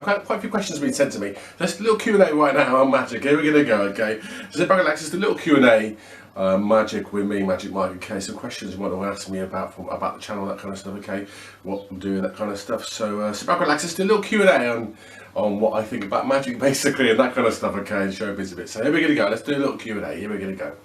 Quite a few questions have been sent to me. Just a little Q&A right now on magic. Here we're going to go, okay? So sit back and relax, just a little Q&A, magic with me, Magicalmike, okay? Some questions you want to ask me about the channel, that kind of stuff, okay? What I'm doing, that kind of stuff. So sit back and relax, just a little Q&A on what I think about magic, basically, and that kind of stuff, okay? And showbiz a bit. So here we're going to go. Let's do a little Q&A. Here we're going to go.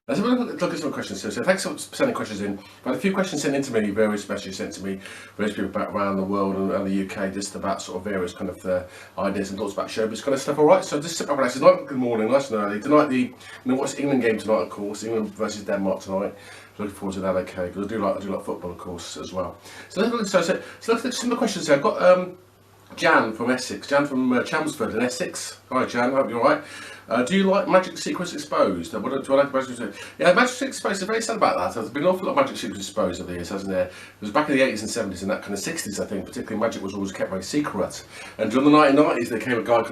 Let's have a look at some questions. So thanks for sending questions in. I've had a few questions sent in to me, various messages sent to me, various people around the world and the UK, just about sort of various kind of ideas and thoughts about showbiz kind of stuff. All right, so just sit back and relax. Tonight, good morning, nice and early. Tonight, what's England game tonight, of course. England versus Denmark tonight. Looking forward to that, okay? Because I do like football, of course, as well. So let's look at some of the questions here. I've got Jan from Essex, Jan from Chelmsford in Essex. Hi Jan, hope you're alright. Do you like Magic Secrets Exposed? Do I like Magic Secrets? Yeah, Magic Secrets Exposed, I'm very sad about that. There's been an awful lot of Magic Secrets Exposed over the years, hasn't there? It was back in the 80s and 70s and that kind of 60s, I think, particularly magic was always kept very secret. And during the 1990s, there came a guy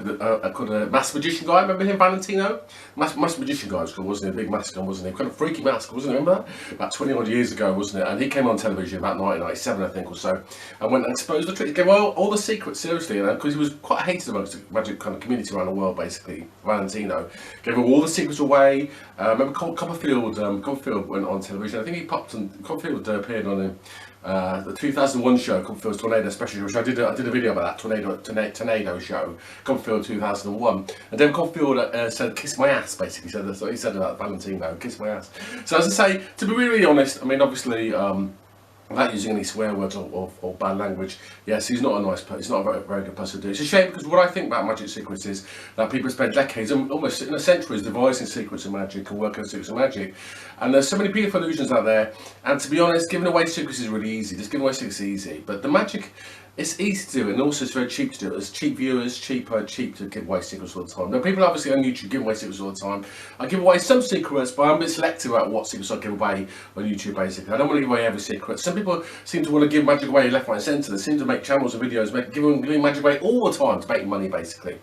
called a masked magician guy, remember him, Valentino? Masked magician guy was called, wasn't he? A big mask on, wasn't he? Kind of freaky mask, wasn't he? Remember that? About 20 odd years ago, wasn't it? And he came on television about 1997, I think, or so, and went and exposed the trick. He gave all the secrets, seriously, because he was quite hated amongst the magic kind of community around the world, basically. Valentino gave all the secrets away. Remember Copperfield went on television. I think he Copperfield appeared on the 2001 show, Copperfield's Tornado Special Show. I did a video about that Tornado show, Copperfield 2001. And David Copperfield said, "Kiss my ass," basically. So that's what he said about Valentino, "Kiss my ass." So as I say, to be really honest, I mean, obviously, without using any swear words or bad language, yes, he's not a nice person. He's not a very good person to do. It's a shame, because what I think about Magic Secrets is that people spend decades, almost in a centuries, devising secrets of magic and working on secrets of magic. And there's so many beautiful illusions out there. And to be honest, giving away secrets is really easy. Just giving away secrets is easy. But the magic, it's easy to do, and also it's very cheap to do it. It's cheap viewers, cheap to give away secrets all the time. Now, people obviously on YouTube give away secrets all the time. I give away some secrets, but I'm a bit selective about what secrets I give away on YouTube, basically. I don't want to give away every secret. Some people seem to want to give magic away left, right and centre. They seem to make channels and videos giving magic away all the time to make money, basically.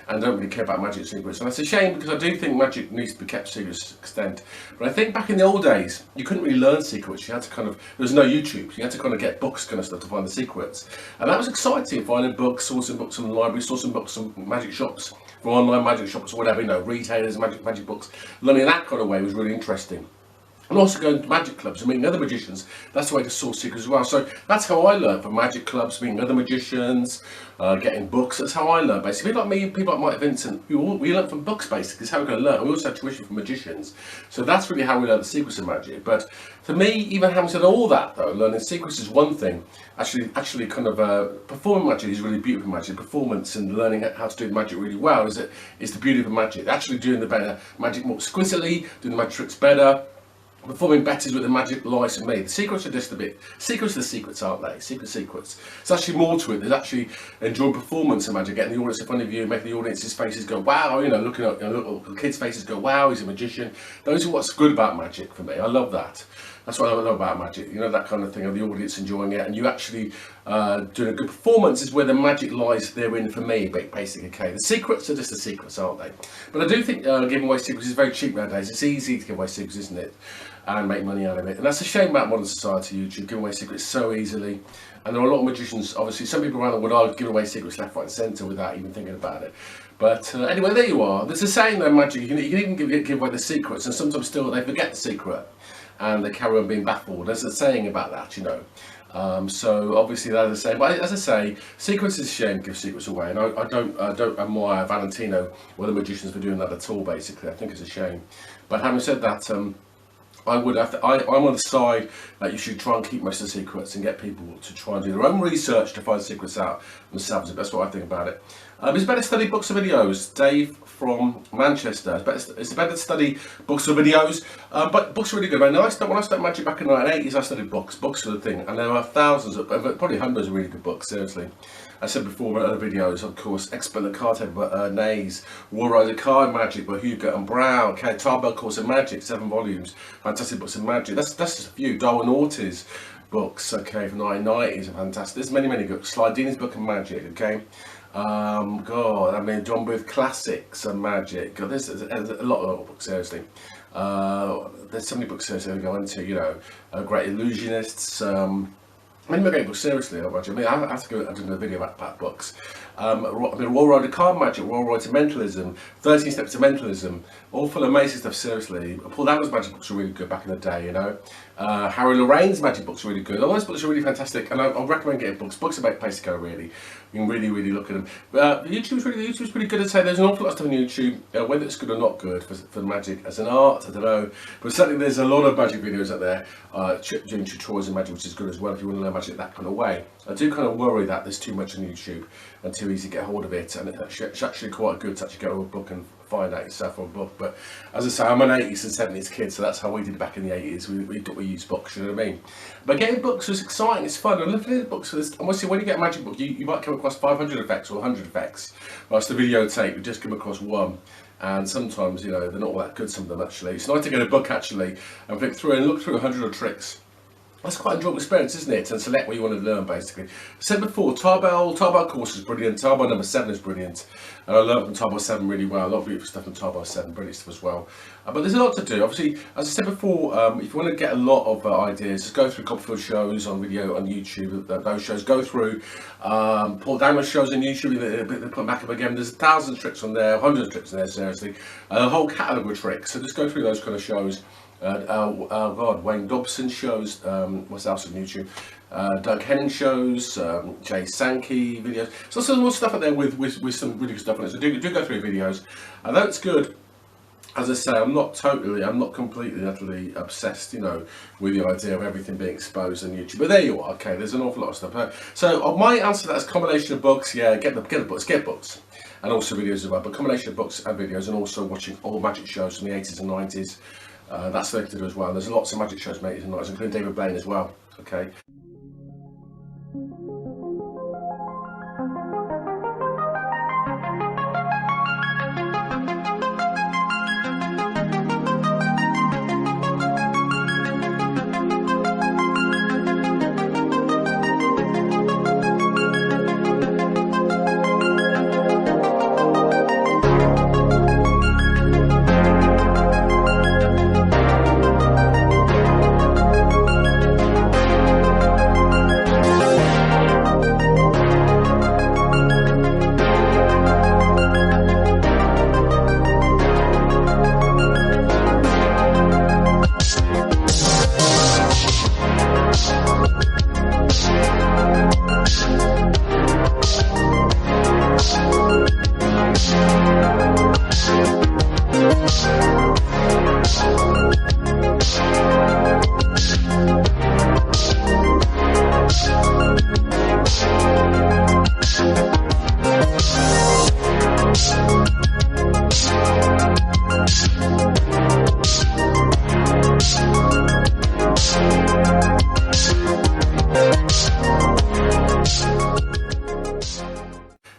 And don't really care about magic secrets. And that's a shame, because I do think magic needs to be kept to a certain extent. But I think back in the old days, you couldn't really learn secrets. You had to there was no YouTube. You had to kind of get books kind of stuff to find the secrets. And that was exciting, finding books, sourcing books from the library, sourcing books from magic shops, from online magic shops or whatever, retailers, magic books. Learning that kind of way was really interesting. And also going to magic clubs and meeting other magicians. That's the way to source secrets as well. So that's how I learned, from magic clubs, meeting other magicians, getting books. That's how I learned, basically. People like me, people like Mike Vincent, we learn from books, basically. That's how we're going to learn. We also have tuition from magicians. So that's really how we learn the secrets of magic. But for me, even having said all that, though, learning secrets is one thing. Actually kind of performing magic is really beautiful magic. Performance and learning how to do the magic really well is the beauty of the magic. Actually doing the better magic more exquisitely, doing the magic tricks better, performing betters with the magic lies in me. The secrets are just a bit, secrets are the secrets, aren't they? Secrets. It's actually more to it. There's actually enjoying performance in magic, getting the audience in front of you, making the audience's faces go, wow, you know, looking at, you know, look, the kids' faces go, wow, he's a magician. Those are what's good about magic for me. I love that. That's what I love about magic, you know, that kind of thing, of the audience enjoying it, and you actually doing a good performance is where the magic lies therein for me, basically. Okay, the secrets are just the secrets, aren't they? But I do think giving away secrets is very cheap nowadays. It's easy to give away secrets, isn't it? And make money out of it. And that's a shame about modern society, YouTube, giving away secrets so easily. And there are a lot of magicians, obviously, some people around the world are giving away secrets left, right and centre without even thinking about it. But anyway, there you are. There's a saying though, magic, you can even give away the secrets, and sometimes still they forget the secret and they carry on being baffled. There's a saying about that, you know. So obviously that's a saying. But as I say, secrets is a shame to give secrets away, and I don't admire Valentino or the magicians for doing that at all. Basically, I think it's a shame. But having said that, I'm on the side that you should try and keep most of the secrets and get people to try and do their own research to find secrets out themselves. That's what I think about it. It's better to study books or videos. Dave from Manchester. It's better to study books or videos, but books are really good. When I started magic back in the 1980s, I studied books. Books were the thing, and there are thousands, probably hundreds of really good books, seriously. I said before in other videos, of course, Expert the Card Table by Nays, War Rider Card Magic by Hugo and Brown, Tarbell Course in Magic, 7 volumes, fantastic books in magic. That's just a few. Darwin Ortiz books, okay, from the 1990s are fantastic. There's many books. Slidini's book in magic, okay. God, I mean, John Booth classics and magic. God, there's a lot of books, seriously. There's so many books seriously we go into, you know, Great Illusionists. Many great books, seriously. I mean, I have to go and do a video about books. Royal Road to Card Magic, Royal Road to Mentalism, 13 Steps to Mentalism, all full of amazing stuff, seriously. Paul Danvers' magic books were really good back in the day, you know. Harry Lorraine's magic books are really good. All those books are really fantastic, and I recommend getting books. Books are a great place to go, really. You can really look at them. YouTube's pretty good. I'd say there's an awful lot of stuff on YouTube, whether it's good or not good for magic as an art, I don't know. But certainly there's a lot of magic videos out there doing tutorials in magic, which is good as well if you want to learn magic that kind of way. I do kind of worry that there's too much on YouTube and too easy to get hold of it, and it's actually quite good to actually go to a book and find out yourself from a book. But as I say, I'm an 80s and 70s kid, so that's how we did back in the 80s. We used books, you know what I mean? But getting books was exciting, it's fun. And looking at books for this, honestly, when you get a magic book, you might come across 500 effects or 100 effects. Whilst the videotape, you just come across one. And sometimes, you know, they're not all that good, some of them actually. It's nice to get a book actually and flick through and look through 100 tricks. That's quite an enjoyable experience, isn't it? And select what you want to learn, basically. I said before, Tarbell course is brilliant. Tarbell number 7 is brilliant. And I learned from Tarbell 7 really well. A lot of beautiful stuff from Tarbell 7, brilliant stuff as well. But there's a lot to do. Obviously, as I said before, if you want to get a lot of ideas, just go through Copperfield shows on video on YouTube. Those shows, go through Paul Danvers shows on YouTube. They put them back up again. There's 1,000 tricks on there, hundreds of tricks on there, seriously. A whole catalogue of tricks. So just go through those kind of shows. God, Wayne Dobson shows, what's else on YouTube? Doug Henning shows, Jay Sankey videos. So there's more stuff out there with some really good stuff on it. So do go through videos. Although it's good, as I say, I'm not completely, utterly obsessed, you know, with the idea of everything being exposed on YouTube. But there you are. Okay, there's an awful lot of stuff. So my answer to that is a combination of books. Yeah, get the books, and also videos as well. But combination of books and videos, and also watching old magic shows from the 80s and 90s. That's selected as well. There's lots of magic shows from the 80s and 90s, including David Blaine as well. Okay.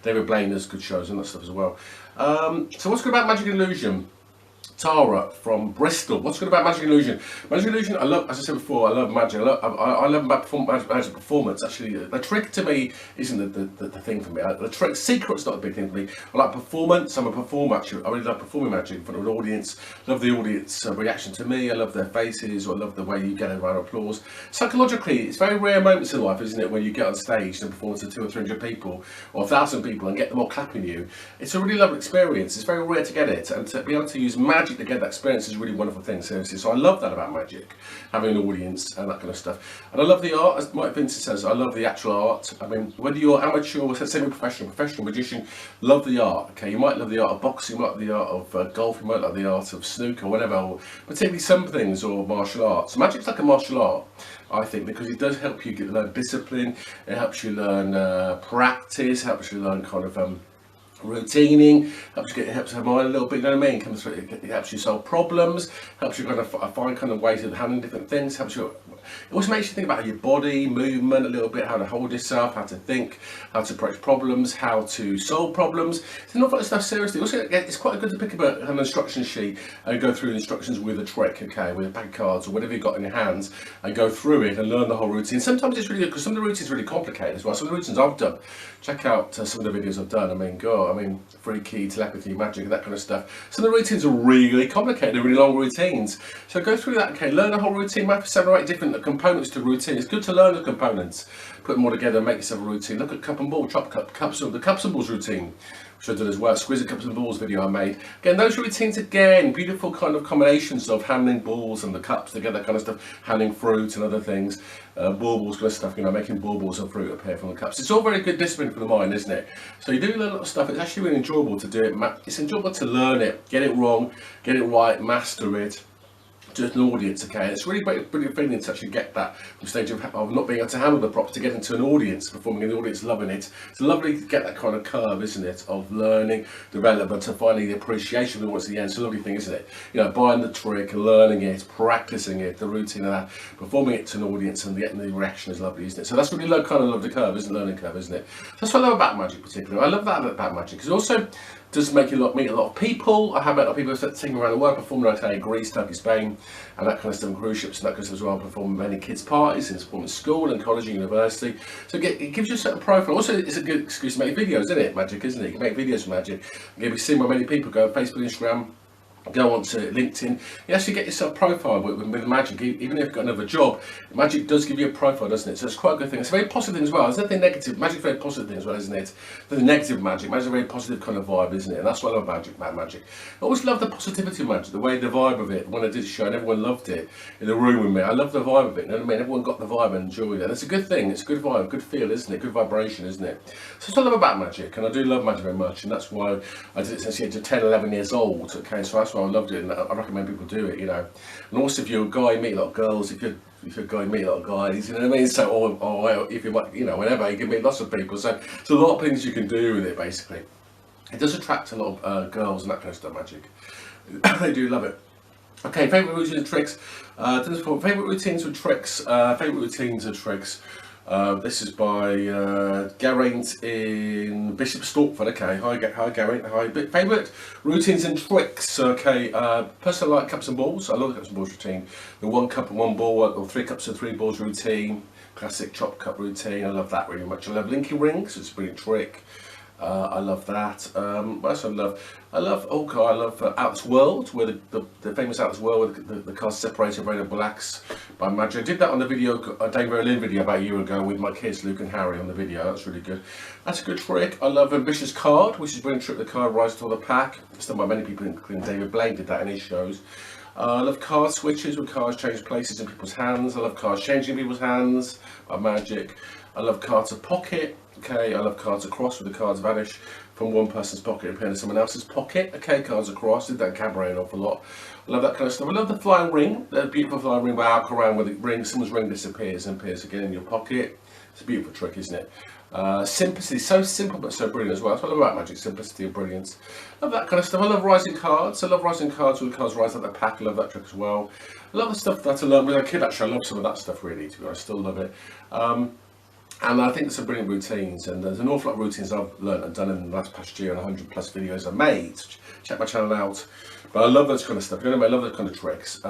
David Blaine does good shows and that stuff as well. So what's good about Magic Illusion? Tara from Bristol. What's good about Magic Illusion? Magic Illusion, I love, as I said before, I love magic. I love magic performance. Actually, the trick to me isn't the thing for me. The trick, secret's not a big thing for me. I like performance. I'm a performer, actually. I really love performing magic in front of an audience. Love the audience reaction to me. I love their faces, or I love the way you get a round of applause. Psychologically, it's very rare moments in life, isn't it, when you get on stage and perform to 200 or 300 people, or 1,000 people, and get them all clapping you. It's a really lovely experience. It's very rare to get it, and to be able to use magic to get that experience is a really wonderful thing, seriously. So I love that about magic, having an audience and that kind of stuff. And I love the art, as Mike Vincent says, I love the actual art. I mean, whether you're amateur or semi-professional, professional magician, love the art, okay? You might love the art of boxing, you might love the art of golf, you might love the art of snooker, whatever, or particularly some things, or martial arts. Magic's like a martial art, I think, because it does help you learn discipline, it helps you learn practice, helps you learn kind of routining, helps your mind a little bit, you know what I mean? Comes through, it helps you solve problems, helps you kind of find kind of ways of handling different things, helps you. It also makes you think about your body, movement a little bit, how to hold yourself, how to think, how to approach problems, how to solve problems. It's not that stuff seriously. Also, it's quite good to pick up an instruction sheet and go through the instructions with a trick, okay, with a pack of cards or whatever you've got in your hands, and go through it and learn the whole routine. Sometimes it's really good because some of the routines are really complicated as well. Some of the routines I've done, check out some of the videos I've done. I mean, God, I mean, free key, telepathy, magic, that kind of stuff. Some of the routines are really complicated, they're really long routines. So go through that, okay, learn the whole routine, map 7 or 8 different components to routine. It's good to learn the components, put them all together, make yourself a routine. Look at cup and ball, chop cup, the cups and balls routine, which I did as well. Exquisite cups and balls video I made. Again, those routines again, beautiful kind of combinations of handling balls and the cups together, kind of stuff, handling fruit and other things, baubles, kind of stuff, you know, making baubles and fruit appear from the cups. It's all very good discipline for the mind, isn't it? So you do learn a lot of stuff. It's actually really enjoyable to do it. It's enjoyable to learn it, get it wrong, get it right, master it. Just an audience, okay? It's really brilliant feeling to actually get that from stage of not being able to handle the prop to get into an audience, performing in the audience, loving it. It's lovely to get that kind of curve, isn't it? Of learning, development, and finding the appreciation of it once at the end. It's a lovely thing, isn't it? You know, buying the trick, learning it, practicing it, the routine of that, performing it to an audience and getting the reaction is lovely, isn't it? So that's really kind of lovely curve, isn't it? Learning curve, isn't it? That's what I love about magic particularly. I love that about magic because also does make you meet a lot of people. I have met a lot of people taking around the world, performing like in Greece, Turkey, Spain, and that kind of stuff, and cruise ships and that kind of stuff as well. Performing many kids' parties, and performing school and college and university. So it gives you a certain profile. Also, it's a good excuse to make videos, isn't it? Magic, isn't it? You can make videos for magic. You can be seen by many people. Go on Facebook, Instagram, go on to LinkedIn. You actually get yourself profile with magic, even if you've got another job. Magic does give you a profile, doesn't it? So it's quite a good thing. It's a very positive thing as well. There's nothing negative. Magic's a very positive thing as well, isn't it? There's negative magic. Magic's a very positive kind of vibe, isn't it? And that's what I love about magic. I always love the positivity of magic, the way, the vibe of it. When I did a show and everyone loved it in the room with me, I love the vibe of it. You know what I mean? Everyone got the vibe and enjoyed it. It's a good thing. It's a good vibe, good feel, isn't it? Good vibration, isn't it? So that's what I love about magic, and I do love magic very much, and that's why I did it since the age of 10, 11 years old. Okay, so that's why I loved it, and I recommend people do it, you know. And also, if you're a guy, you meet a lot of girls. If you're a guy, you meet a lot of guys. You know what I mean? So, or if you might, you know, whenever you can meet lots of people. So, there's a lot of things you can do with it. Basically, it does attract a lot of girls and that kind of stuff. Magic, they do love it. Okay, favourite routines and tricks. Favourite routines and tricks. Favourite routines and tricks. This is by Geraint in Bishop Stortford. Okay, hi Geraint. Hi. Favourite routines and tricks. Okay, personally I like cups and balls. I love the cups and balls routine. The 1 cup and 1 ball, or 3 cups and 3 balls routine. Classic chop cup routine. I love that really much. I love linking rings. It's a brilliant trick. I love that. What else I love? I love Out's World, where the famous Out's World, where the cards separated red and blacks by magic. I did that on the video, a Dave Berlin video about a year ago with my kids Luke and Harry on the video. That's really good. That's a good trick. I love Ambitious Card, which is brilliant trick. The card rises to the pack. It's done by many people, including David Blaine did that in his shows. I love card switches, where cards change places in people's hands. I love cards changing people's hands by magic. I love cards to pocket. Okay, I love cards across, where the cards vanish from one person's pocket and appear in someone else's pocket. Okay, cards across. Did that in cabaret an awful lot. I love that kind of stuff. I love the flying ring, the beautiful flying ring by Alcaran, where the ring, someone's ring disappears and appears again in your pocket. It's a beautiful trick, isn't it? Simplicity, so simple but so brilliant as well. That's what I love about magic, simplicity and brilliance. I love that kind of stuff. I love rising cards. I love rising cards where the cards rise out the pack. I love that trick as well. I love the stuff that I learned when I was a kid, actually. I love some of that stuff really, to be honest. I still love it. And I think there's some brilliant routines, and there's an awful lot of routines I've learned and done in the last past year, and 100 plus videos I've made. Check my channel out. But I love those kind of stuff. You know, I love those kind of tricks.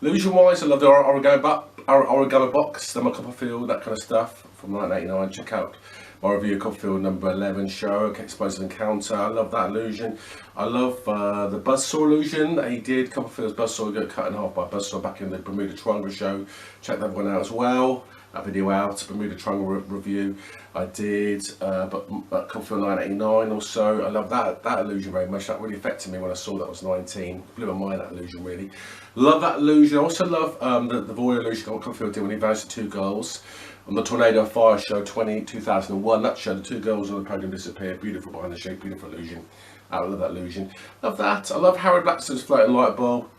Illusion wise, I love the origami box, the Copperfield, that kind of stuff from 1989. Check out my review of Copperfield number 11 show, Explosive Encounter. I love that illusion. I love the buzzsaw illusion that he did. Copperfield's buzzsaw got cut in half by a buzzsaw back in the Bermuda Triangle show. Check that one out as well. That video out, Bermuda Triangle review I did, but Copperfield 989 also. I love that illusion very much. That really affected me when I saw that I was 19. Blew my mind, that illusion, really. Love that illusion. I also love the voyeur illusion that Copperfield did when he vanished the two girls on the Tornado of Fire show 2001. That show, the two girls on the podium disappeared. Beautiful behind the shade, beautiful illusion. I love that illusion. Love that. I love Harry Blackstone's floating light bulb.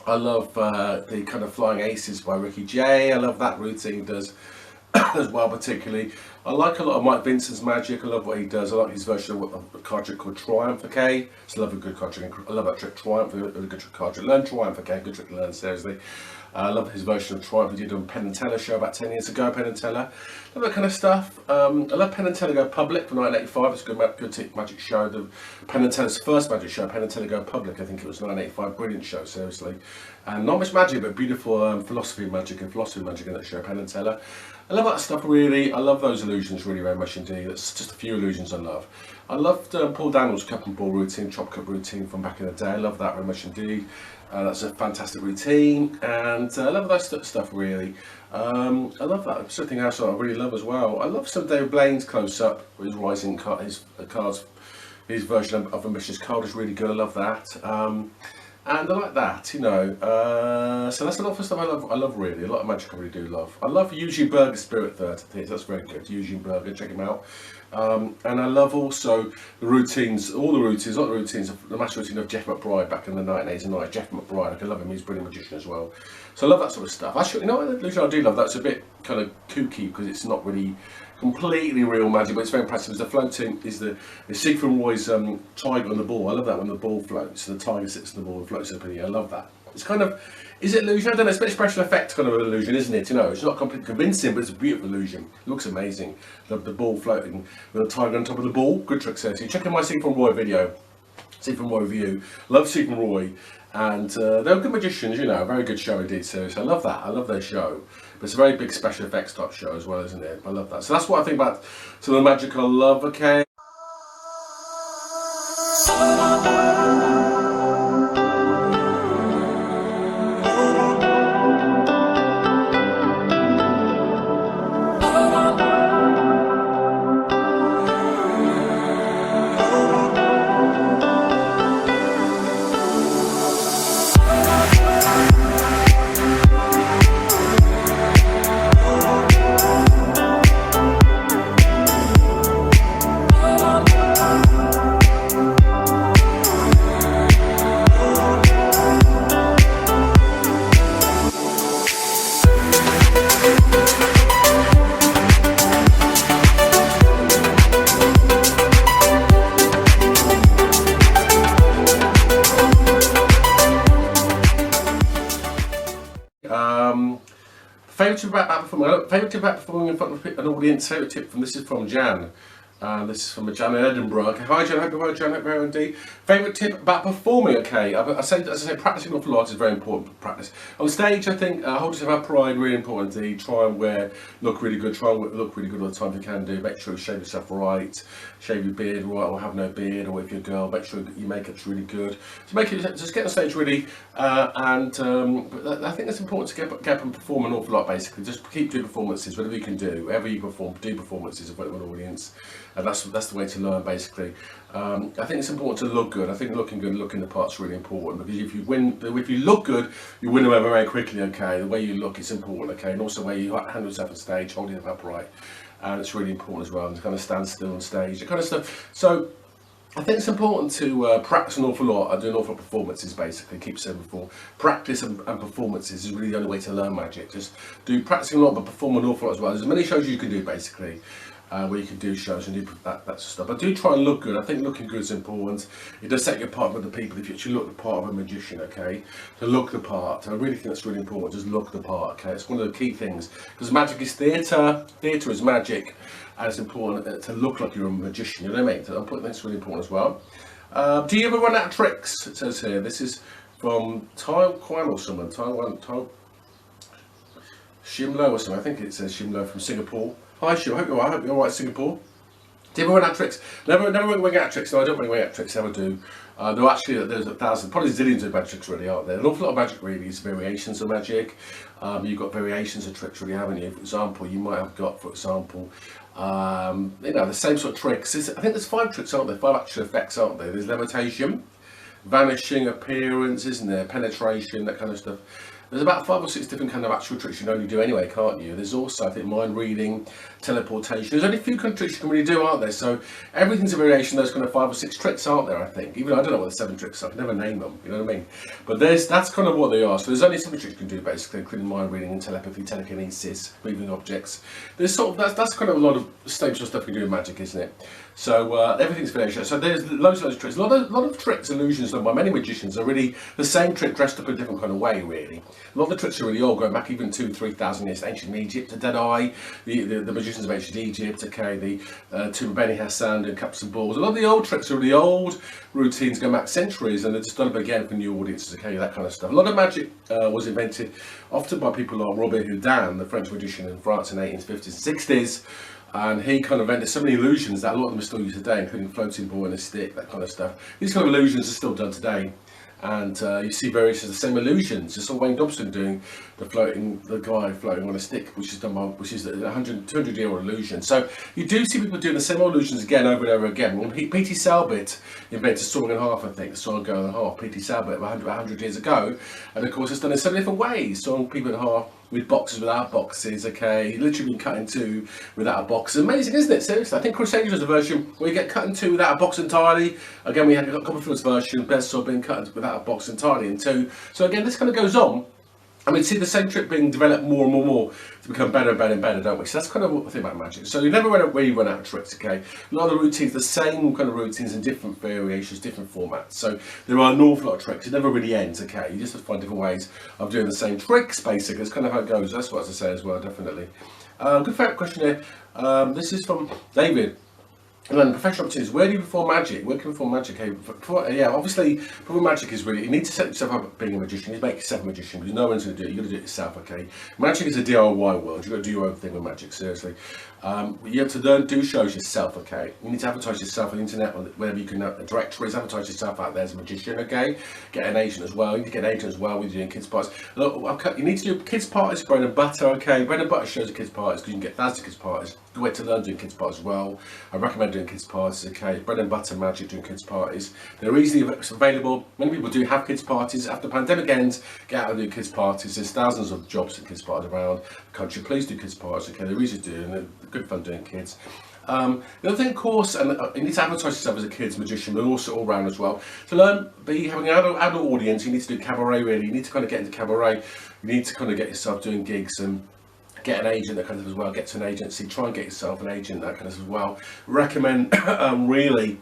I love the kind of Flying Aces by Ricky J. I love that routine does as well, particularly. I like a lot of Mike Vincent's magic. I love what he does. I like his version of a card trick called Triumph, okay? It's a lovely good card trick. I love that trick, Triumph, a good trick card trick. Learn Triumph, okay? Good trick to learn, seriously. I love his version of Triumph he did on Penn and Teller show about 10 years ago, Penn and Teller. Love that kind of stuff. I love Penn and Teller Go Public from 1985. It's a good magic show. The Penn and Teller's first magic show, Penn and Teller Go Public, I think it was 1985. Brilliant show, seriously. And not much magic, but beautiful philosophy magic in that show, Penn and Teller. I love that stuff, really. I love those illusions really very much indeed. That's just a few illusions I love. I loved Paul Daniels' cup and ball routine, chop cup routine from back in the day. I love that very much indeed. That's a fantastic routine, and I love that stuff really. I love that. Something else I really love as well. I love some David Blaine's close up, his rising cards, his version of Ambitious Card is really good. I love that. And I like that, you know. So that's a lot of stuff I love really. A lot of magic I really do love. I love Eugene Berger's Spirit 30. That's very good. Eugene Berger, check him out. And I love also the routines, not the routines, the master routine of Jeff McBride back in the 1980s and 90s. Jeff McBride, I can love him, he's a brilliant magician as well. So I love that sort of stuff. Actually, you know what illusion I do love? That's a bit kind of kooky because it's not really completely real magic, but it's very impressive. The floating is the Siegfried Roy's tiger on the ball. I love that when the ball floats, the tiger sits on the ball and floats up in the air. I love that. It's kind of, is it illusion? I don't know, it's a bit special effect kind of an illusion, isn't it? You know, it's not completely convincing, but it's a beautiful illusion. It looks amazing. The ball floating with a tiger on top of the ball. Good trick, so you check out my Siegfried Roy video, Siegfried Roy review. Love Siegfried Roy, and they're good magicians, you know, a very good show indeed. So I love that. I love their show. But it's a very big special effects type show as well, isn't it? I love that. So that's what I think about some of the magic I love, okay? Favourite tip about performing in front of an audience. Favourite tip from this is from Jan. This is from Jan in Edinburgh. Okay, hi Jan, hope you're well, Jan, hope you're well indeed. Favourite tip about performing, okay. As I say, practising an awful lot is very important. Practice. On stage, I think, hold yourself upright, really important indeed. Try and look really good, look really good all the time if you can do. Make sure you shave yourself right, shave your beard right, or have no beard, or if you're a girl, make sure your makeup's really good. So just get on stage really, but I think it's important to get up and perform an awful lot basically. Just keep doing performances, whatever you can do, wherever you perform, do performances in front of an audience. And that's the way to learn basically. I think it's important to look good. I think looking good, looking the part's really important, because if you look good, you win them over very quickly, okay. The way you look is important, okay, and also the way you handle yourself on stage, holding it upright, and it's really important as well, and to kind of stand still on stage, that kind of stuff. So I think it's important to practice an awful lot. I do an awful lot of performances basically, keep saying before. Practice and performances is really the only way to learn magic. Just do practicing a lot but perform an awful lot as well. There's as many shows you can do basically. where you can do shows and do that sort of stuff. But do try and look good. I think looking good is important. It does set you apart from other people if you actually look the part of a magician, okay? To look the part. I really think that's really important, just look the part, okay? It's one of the key things. Because magic is theatre, theatre is magic, and it's important to look like you're a magician, you know what I mean? So I think that's really important as well. Do you ever run out of tricks? It says here. This is from Taiwan or someone. Shimlo or something. I think it says Shimlo from Singapore. Hi Shim, I hope you're alright, Singapore. Do you ever run out of tricks? Never run out of tricks. No, I don't run out of tricks, never do. No, actually, there's a thousand, probably zillions of magic tricks really, aren't there? An awful lot of magic really is variations of magic. You've got variations of tricks really, haven't you? For example, you might have got, for example, you know, the same sort of tricks. I think there's 5 tricks, aren't there? 5 actual effects, aren't there? There's levitation, vanishing, appearance, isn't there? Penetration, that kind of stuff. There's about 5 or 6 different kind of actual tricks you can only do anyway, can't you? There's also, I think, mind reading, teleportation. There's only a few tricks you can really do, aren't there? So everything's a variation of those kind of 5 or 6 tricks, aren't there, I think? Even I don't know what the 7 tricks are. I can never name them, you know what I mean? But that's kind of what they are. So there's only 7 tricks you can do, basically, including mind reading and telepathy, telekinesis, moving objects. There's sort of, that's kind of a lot of the same sort of stuff you do in magic, isn't it? So everything's variation. So there's loads of tricks. A lot of tricks, illusions done by many magicians are really the same trick dressed up in a different kind of way, really. A lot of the tricks are really old, going back even 2,000-3,000 years. Ancient Egypt, the Dead-Eye, the magicians of ancient Egypt, okay, the Tomb of Beni Hassan and cups and balls. A lot of the old tricks are really old routines going back centuries, and they're just done up again for new audiences, okay, that kind of stuff. A lot of magic was invented often by people like Robert Houdin, the French magician in France in the 1850s and 60s. And he kind of invented so many illusions that a lot of them are still used today, including floating ball and a stick, that kind of stuff. These kind of illusions are still done today. And you see variations of the same illusions. You saw Wayne Dobson doing the guy floating on a stick, which is a 200-year-old illusion. So you do see people doing the same illusions again over and over again. When P.T. Selbit invented sawing in half, I think, sawing girl in half. P.T. Selbit 100 years ago, and of course it's done in so many different ways. Sawing people in half with boxes, without boxes, okay, literally been cut in 2 without a box. Amazing, isn't it? Seriously, I think Crusaders was a version where you get cut in 2 without a box entirely. Again, we had a Copperfield's version, best saw being cut without a box entirely in 2. So again, this kind of goes on. I mean, see the same trick being developed more and more to become better and better and better, don't we? So that's kind of what I think about magic. So you never really run out of tricks, okay? A lot of the routines, the same kind of routines in different variations, different formats. So there are an awful lot of tricks. It never really ends, okay? You just have to find different ways of doing the same tricks, basically. That's kind of how it goes. That's what I say as well, definitely. Good fact question here. This is from David. And then professional opportunities. Where do you perform magic? Where can you perform magic? Yeah, obviously, performing magic is really, you need to set yourself up being a magician. You need to make yourself a magician because no one's going to do it. You've got to do it yourself, okay? Magic is a DIY world. You've got to do your own thing with magic, seriously. You have to learn, do shows yourself, okay? You need to advertise yourself on the internet, or wherever you can, directories, advertise yourself out there as a magician, okay? Get an agent as well. You need to get an agent as well when you're doing kids' parties. Look, you need to do kids' parties, bread and butter, okay? Bread and butter shows at kids' parties because you can get thousands of kids' parties. Good way to learn doing kids' parties as well. I recommend doing kids' parties, okay? Bread and butter magic doing kids' parties. They're easily available. Many people do have kids' parties. After the pandemic ends, get out and do kids' parties. There's thousands of jobs at kids' parties around the country. Please do kids' parties, okay? They're easy to do and they're good fun doing kids. The other thing, of course, and you need to advertise yourself as a kids magician, but also all round as well. To learn, having an adult audience, you need to do cabaret really. You need to kind of get into cabaret. You need to kind of get yourself doing gigs and get an agent, that kind of as well. Get to an agency, try and get yourself an agent, that kind of as well. Recommend really.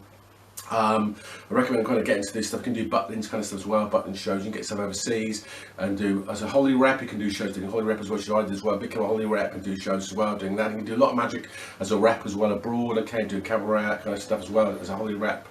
I recommend kind of getting into this stuff. You can do buttons kind of stuff as well, button shows. You can get some overseas and do as a holy rep. You can do shows doing holy rep as well, which I did as well. Become a holy rep and do shows as well doing that. You can do a lot of magic as a rep as well abroad. Okay, do cabaret, that kind of stuff as well as a holy rep.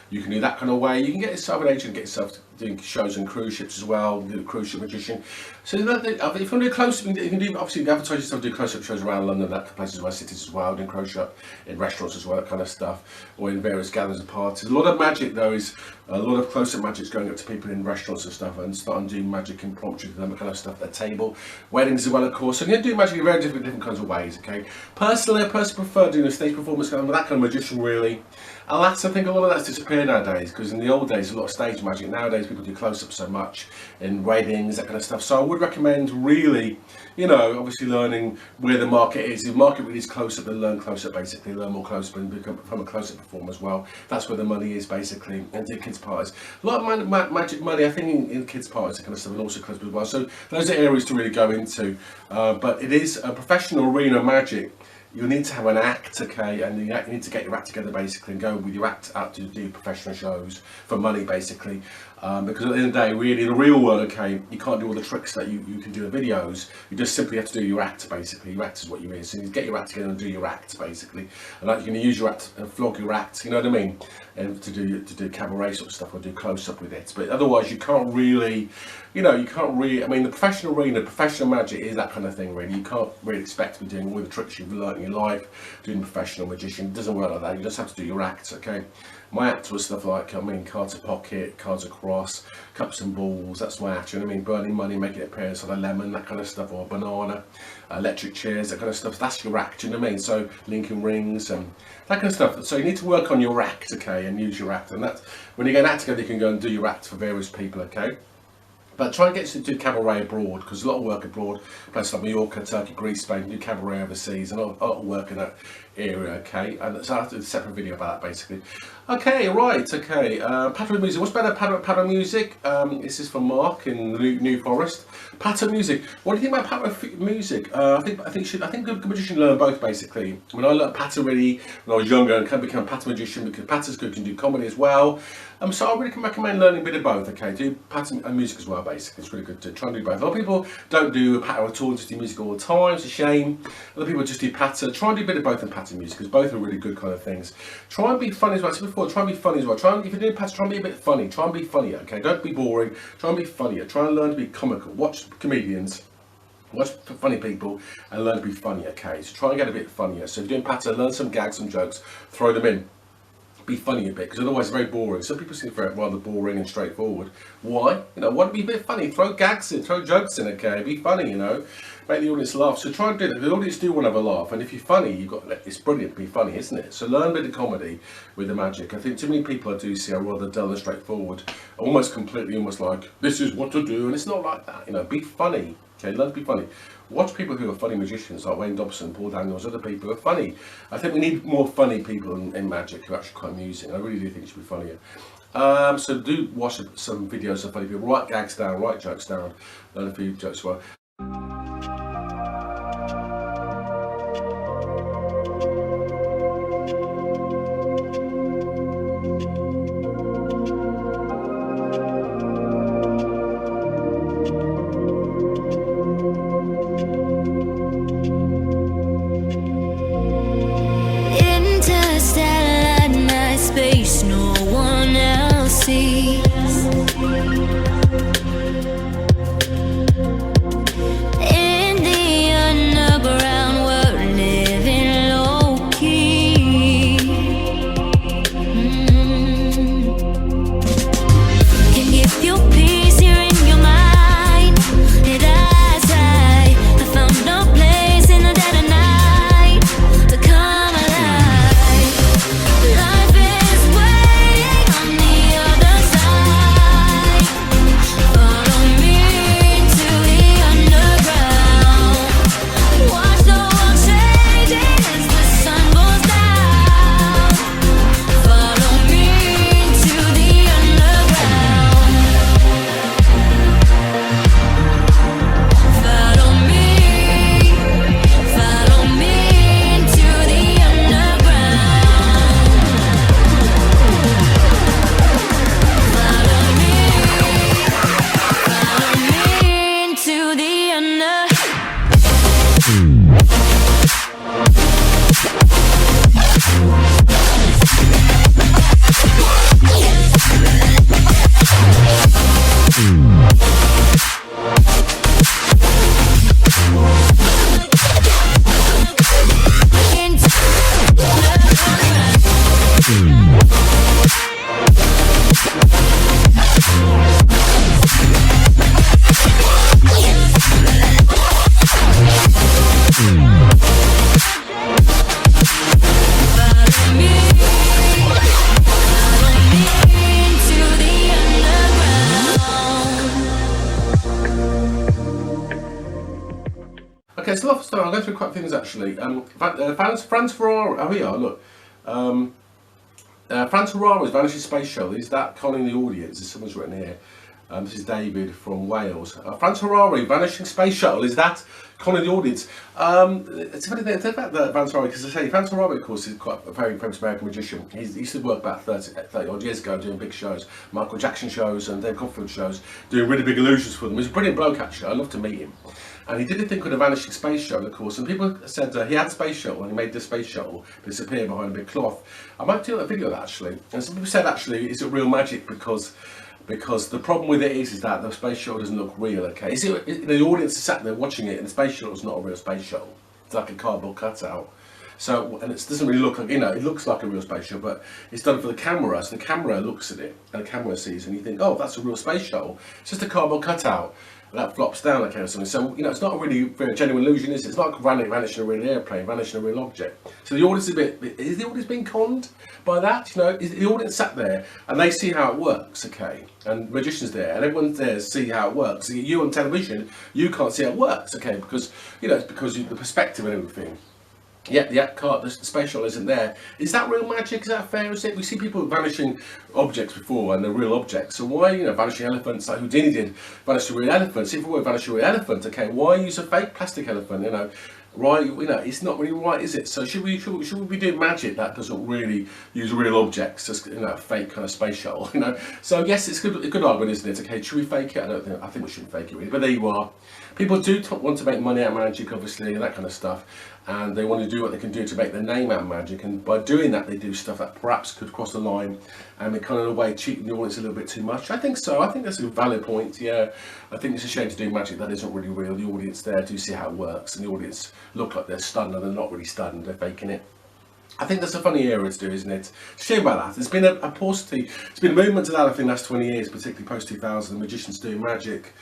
You can do that kind of way. You can get yourself an agent, get yourself doing shows on cruise ships as well, do a cruise ship magician. So if you want to do close-up, you can do, obviously advertise yourself, do close-up shows around London, that places where cities as well, doing close-up in restaurants as well, that kind of stuff, or in various gatherings and parties. A lot of magic though is, a lot of close-up magic's going up to people in restaurants and stuff and starting doing magic impromptu, that kind of stuff at their table. Weddings as well, of course. So you can do magic in very different kinds of ways, okay? Personally, I prefer doing a stage performance, that kind of magician really. Alas, I think a lot of that's disappeared nowadays, because in the old days, a lot of stage magic. Nowadays, people do close-up so much in weddings, that kind of stuff. So I would recommend really, you know, obviously learning where the market is. If the market really is close-up, then learn close-up basically, learn more close-up and become a close-up performer as well. That's where the money is basically, and do kids' parties. A lot of magic money, I think, in kids' parties, that kind of stuff, and also close-up as well. So those are areas to really go into. But it is a professional arena magic. you need to have an act, okay, and you need to get your act together basically and go with your act out to do professional shows for money basically, because at the end of the day, really, in the real world, okay, you can't do all the tricks that you can do in videos. You just simply have to do your act basically. Your act is what you is, so you get your act together and do your act basically, and like, you're going to use your act and flog your act, you know what I mean, and to do cabaret sort of stuff or do close up with it. But otherwise you can't really, I mean, the professional arena, professional magic is that kind of thing really. You can't really expect to be doing all the tricks you've learned in your life doing professional magician. It doesn't work like that. You just have to do your act, okay. My act was stuff like, cards of pocket, cards across, cups and balls, that's my act, you know what I mean, burning money, making it appear on a lemon, that kind of stuff, or a banana, electric chairs, that kind of stuff. That's your act, you know what I mean, so linking rings and that kind of stuff. So you need to work on your act, okay, and use your act, and that's, when you get an act together, you can go and do your act for various people, okay. But try and get to do cabaret abroad, because a lot of work abroad, places like Mallorca, Turkey, Greece, Spain, do cabaret overseas, and a lot of work in that area, okay? And so I have to do a separate video about that, basically. Okay, right, okay. Pattern music. What's better, pattern music? This is from Mark in New Forest. Pattern music. What do you think about pattern music? I think good magician learn both, basically. When I learned pattern really when I was younger and can become a pattern magician, because pattern's good, can do comedy as well. So I really can recommend learning a bit of both, okay? Do pattern and music as well, basically. It's really good to try and do both. A lot of people don't do pattern at all, just do music all the time. It's a shame. Other people just do pattern. Try and do a bit of both in pattern music, because both are really good kind of things. Try and be funny as well. I said before, try and be funny as well. If you're doing pattern, try and be a bit funny. Try and be funnier, okay? Don't be boring. Try and be funnier. Try and learn to be comical. Watch comedians. Watch funny people and learn to be funny, okay? So try and get a bit funnier. So if you're doing pattern, learn some gags, some jokes, throw them in. Be funny a bit, because otherwise it's very boring. Some people seem rather boring and straightforward. Why? Want to be a bit funny. Throw gags in, throw jokes in, okay? Be funny, make the audience laugh. So try and do that. The audience do want to have a laugh, and if you're funny, it's brilliant to be funny, isn't it? So learn a bit of comedy with the magic. I think too many people I do see are rather dull and straightforward, almost like this is what to do, and it's not like that. Be funny. Okay, learn to be funny. Watch people who are funny magicians like Wayne Dobson, Paul Daniels, other people who are funny. I think we need more funny people in magic who are actually quite amusing. I really do think it should be funnier. So do watch some videos of funny people. Write gags down, write jokes down, learn a few jokes as well. Okay, so lots of stuff. I'll go through quite a few things actually. Franz Ferrara, oh yeah, look. Franz Ferrara's Vanishing Space Shuttle, is that conning the audience, as someone's written here. This is David from Wales. Franz Harari, Vanishing Space Shuttle, is that kind of the audience? It's a funny thing about that Franz Harari, because I say Franz Harari, of course, is quite a very famous American magician. He used to work about 30 odd years ago doing big shows, Michael Jackson shows and Dave Copperfield shows, doing really big illusions for them. He's a brilliant bloke actually, I'd love to meet him. And he did a thing called a Vanishing Space Shuttle, of course, and people said he had a space shuttle and he made the space shuttle disappear behind a big cloth. I might do a video of that actually, and some people said actually, is it real magic because the problem with it is that the space shuttle doesn't look real, okay? The audience is sat there watching it and the space shuttle is not a real space shuttle. It's like a cardboard cutout. So, and it doesn't really look like, it looks like a real space shuttle, but it's done for the camera. So the camera looks at it and the camera sees it and you think, oh, that's a real space shuttle. It's just a cardboard cutout that flops down, okay, or something. So, it's not a really very genuine illusion, is it? It's not like vanishing a real airplane, vanishing a real object. So the audience is the audience being conned by that? Is the audience sat there and they see how it works, okay? And magicians there, and everyone's there to see how it works. So you on television, you can't see how it works, okay? Because, it's because the perspective and everything. Yeah, the space shuttle isn't there. Is that real magic? Is that fair? Is it? We see people vanishing objects before, and they're real objects. So why, vanishing elephants like Houdini did, vanish a real elephant? See if we were vanish a real elephant, okay? Why use a fake plastic elephant? Right? It's not really right, is it? So should we be doing magic that doesn't really use real objects, just a fake kind of space shuttle? So yes, it's a good argument, isn't it? Okay, should we fake it? I think we shouldn't fake it really, but there you are. People do want to make money out of magic, obviously, and that kind of stuff, and they want to do what they can do to make their name out of magic, and by doing that they do stuff that perhaps could cross the line and they kind of in a way cheating the audience a little bit too much. I think so. I think that's a valid point. Yeah, I think it's a shame to do magic that isn't really real. The audience there do see how it works, and the audience look like they're stunned and they're not really stunned, they're faking it. I think that's a funny area to do, isn't it? It's a shame about that. There's been a paucity, there's been a movement to that, I think, the last 20 years, particularly post 2000, magicians doing magic.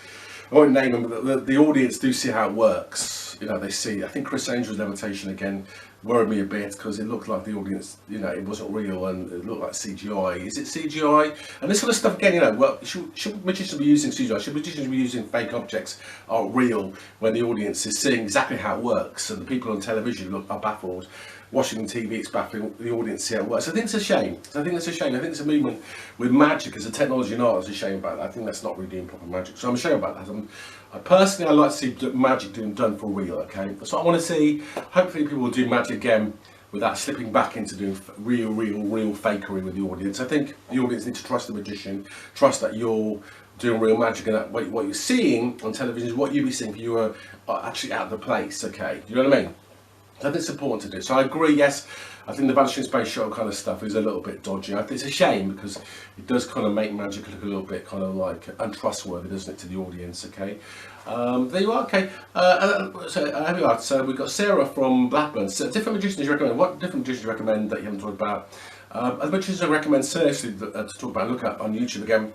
I won't name them, but the audience do see how it works. They see. I think Chris Angel's levitation again worried me a bit because it looked like the audience, it wasn't real and it looked like CGI. Is it CGI? And this sort of stuff again, well, should magicians be using CGI? Should magicians be using fake objects are real when the audience is seeing exactly how it works and the people on television are baffled? Watching TV, it's baffling the audience see how it works. I think it's a shame. I think it's a movement with magic as a technology and art. It's a shame about that. I think that's not really doing proper magic. So I'm ashamed about that. Personally, I like to see magic done for real. Okay, so I want to see. Hopefully, people will do magic again without slipping back into doing real fakery with the audience. I think the audience need to trust the magician, trust that you're doing real magic, and that what you're seeing on television is what you'll be seeing if you are actually out of the place. Okay, do you know what I mean? I think it's important to do. So I agree, yes, I think the Vanishing Space Shuttle kind of stuff is a little bit dodgy. I think it's a shame because it does kind of make magic look a little bit kind of like untrustworthy, doesn't it, to the audience, okay? There you are, okay. So here we are. So we've got Sarah from Blackburn. So different magicians you recommend. What different magicians you recommend that you haven't talked about? Other magicians I recommend seriously to talk about and look at on YouTube again.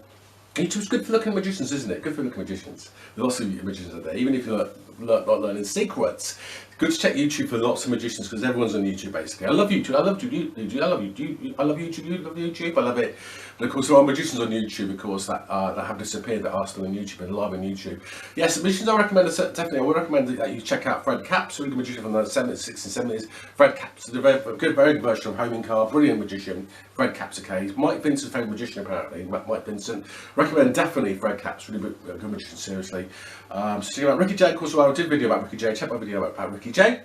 YouTube's good for looking at magicians, isn't it? Good for looking at magicians. There's lots of magicians out there, even if you're not learning secrets. Good to check YouTube for lots of magicians because everyone's on YouTube basically. I love YouTube. I love YouTube. I love YouTube. I love YouTube. You love YouTube. I love it. But of course, there are magicians on YouTube, of course, that have disappeared that are still on YouTube and live on YouTube. Yes, magicians I recommend definitely. I would recommend that you check out Fred Capps, a really good magician from the 70s, 60s, 70s. Fred Capps is a very good version of Homing Car, brilliant magician. Fred Capps, okay. Mike Vincent's favourite magician apparently. Mike Vincent. Recommend definitely Fred Capps, really good magician, seriously. So check out Ricky J, of course. I did a video about Ricky J. Check my video about Ricky J.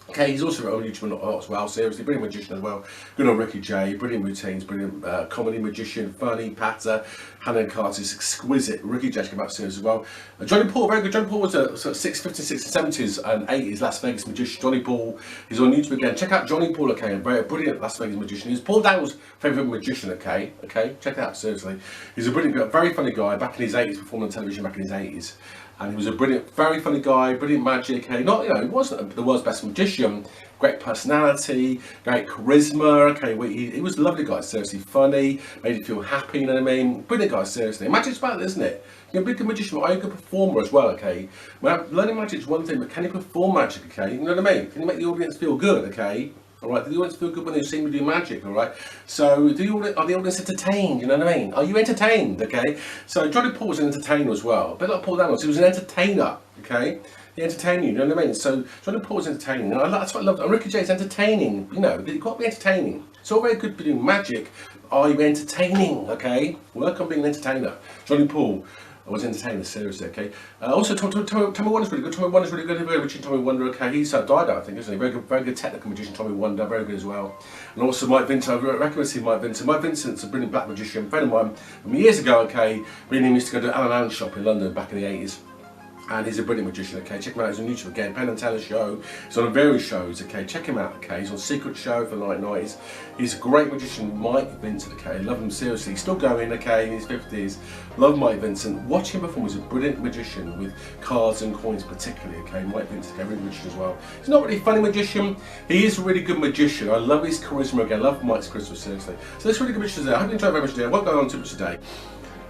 Okay, he's also on YouTube a lot as well, seriously, brilliant magician as well. Good on Ricky J, brilliant routines, brilliant comedy magician, funny, patter, hand and cards is exquisite. Ricky J came out serious as well. Johnny Paul, very good. Johnny Paul was a sort of 50s, 60s, 70s and 80s Las Vegas magician. Johnny Paul, he's on YouTube again. Check out Johnny Paul, okay, a very brilliant Las Vegas magician. He's Paul Dowell's favourite magician, okay, check it out, seriously. He's a brilliant, very funny guy, back in his 80s, performing on television back in his 80s. And he was a brilliant, very funny guy, brilliant magic. Okay, not, he wasn't the world's best magician. Great personality, great charisma. Okay, he was a lovely guy, seriously funny, made you feel happy. You know what I mean? Brilliant guy, seriously. Magic's about it, isn't it? You can be a good magician, but are you a good performer as well? Okay, well, learning magic is one thing, but can you perform magic? Okay, you know what I mean? Can you make the audience feel good? Okay. Alright, do the audience feel good when they see me do magic, alright? So, are the audience entertained, you know what I mean? Are you entertained, okay? So, Johnny Paul was an entertainer as well, a bit like Paul Dowell, he was an entertainer, okay? He entertained you, you know what I mean? So, Johnny Paul was entertaining, and that's what I loved. And Ricky J's entertaining, you know, you've got to be entertaining. It's all very good for doing magic, are you entertaining, okay? Work on being an entertainer. Johnny Paul. I was entertained, seriously, okay. Also, Tommy Wonder's really good. Tommy Wonder's really good. Very rich in Tommy Wonder, okay. He's died out, I think, isn't he? Very good technical magician, Tommy Wonder, very good as well. And also Mike Vincent, I recommend seeing Mike Vincent. Mike Vincent's a brilliant black magician, a friend of mine from years ago, okay. Me and him used to go to Alan Allen's shop in London back in the 80s. And he's a brilliant magician, okay. Check him out, he's on YouTube again, Penn and Teller show. He's on various shows, okay. Check him out, okay. He's on Secret Show for Night Nights. He's a great magician, Mike Vincent, okay. Love him seriously. He's still going, okay, in his 50s. Love Mike Vincent. Watch him perform. He's a brilliant magician with cards and coins, particularly, okay. Mike Vincent, okay, really magician as well. He's not really a funny magician. He is a really good magician. I love his charisma again. I love Mike's charisma, seriously. So there's really good magicians there. I hope you enjoyed very much today. I won't go on too much today.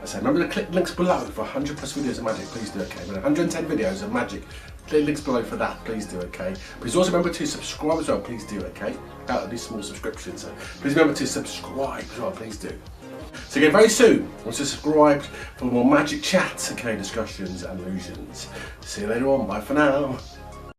So remember to click links below for 100 plus videos of magic, please do, okay. 110 videos of magic, click links below for that, please do, okay. Please also remember to subscribe as well, please do, okay. Out of these small subscriptions, so please remember to subscribe as well, please do. So again, very soon, once you're subscribed for more magic chats, okay, discussions and illusions. See you later on, bye for now.